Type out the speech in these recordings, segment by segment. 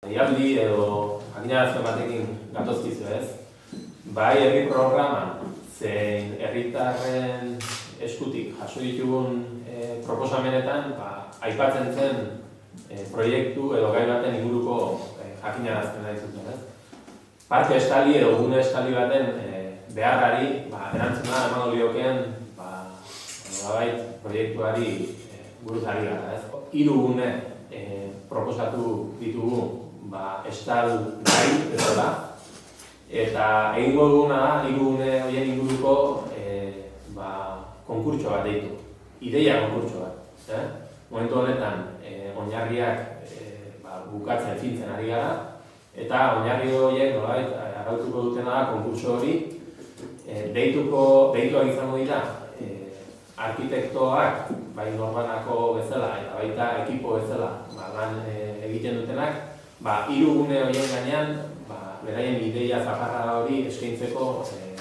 Deialdi edo jakinarazpen batekin gatozkizu ez. Bai herri programan zein herritarren eskutik jaso ditugun proposamenetan aipatzen zen proiektu edo gai baten inguruko jakinarazpena dizuten ez. Parke estali edo gune estali baten beharrari erantzuna emango liokeen proiektuari buruz ari gara ez. 3 gune proposatu ditugu estal gai bezala, eta egingo duguna da 3 gune horien inguruko konkurtso bat deitu, ideia konkurtso bat. Momentu honetan oinarriak bukatzen fintzen ari gara, eta oinarri horiek arautuko dutena da konkurtso hori. Deituak izango dira arkitektoak, bai norbanako bezala eta baita ekipo bezala lan egiten dutenak, 3 gune horien gainean beraien ideia zaparra hori eskaintzeko 10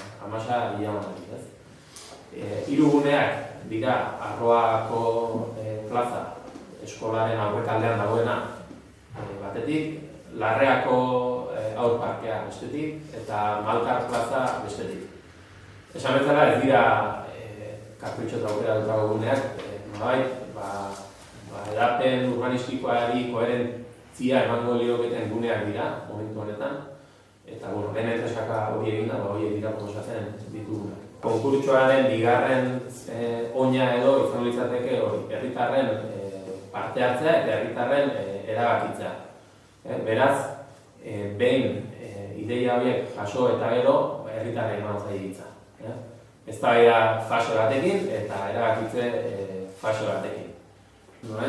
hilagunari. 3 guneak dira Arroako plaza eskolaren aurrekaldean dagoena batetik, Larreako aurparkea bestetik eta Malkar plaza bestetik. Esan bezala ez dira kapritxo eta aukera dutago guneak, edapen urbanistikoari koherentzia emango lioketen guneak dira momentu honetan, eta benen tresaka hori egin da, hori dira proposatzen ditugunak. Konkurtsoaren bigarren oina edo izango litzateke hori, herritarren parte hartzea eta herritarren erabakitzea. Beraz, behin ideia horiek jaso eta gero herritarren eman zaitza. Eztabaida fase batekin eta erabakitze fase batekin.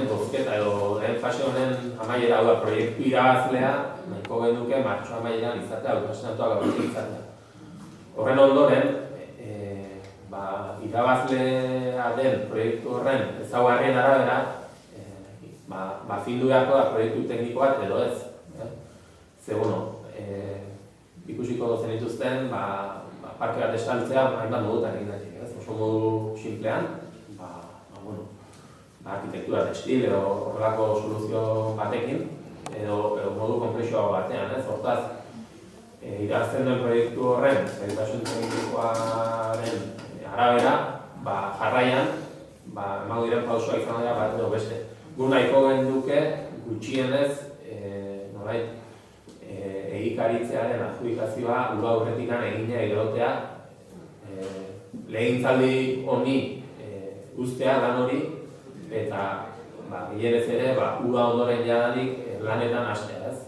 Bozketa edo fase honen amaiera hau da proiektu irabazlea, nahiko genuke martxo amaieran izatea, hauteskundeak aurretik izatea. Horren ondoren, irabazlea den proiektu horren ezaugarrien arabera, findu beharko da proiektu tekniko bat edo ez. Ikusiko zenituzten, parke bat estaltzea hainbat modutan egin daiteke, oso modu simplean, arkitektura textil edo horrelako soluzio batekin, edo modu konplexua batean. Hortaz, irazten duen proiektu horren, zailtasun teknikoaren arabera, jarraian, emango diren pausoa izan dira bat edo beste. Gu nahiko genduke gutxienez, egikaritzearen adjudikazioa ura aurretikan egina egotea, legintzaldi honi uztea lan hori, eta gehienez ere ura ondoren jadanik lanetan hastea ez.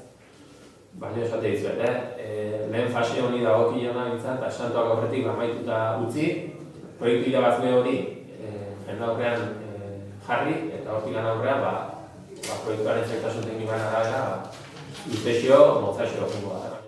Baina esate dizuet, lehen fase honi dagokiona bintzat, eta esantuak aurretik amaituta utzi, proiektu irabazle hori jende aurrean jarri, eta hortik lan aurrean proiektuaren zailtasun teknikoaren arabera, inspezio, mozazio joango da.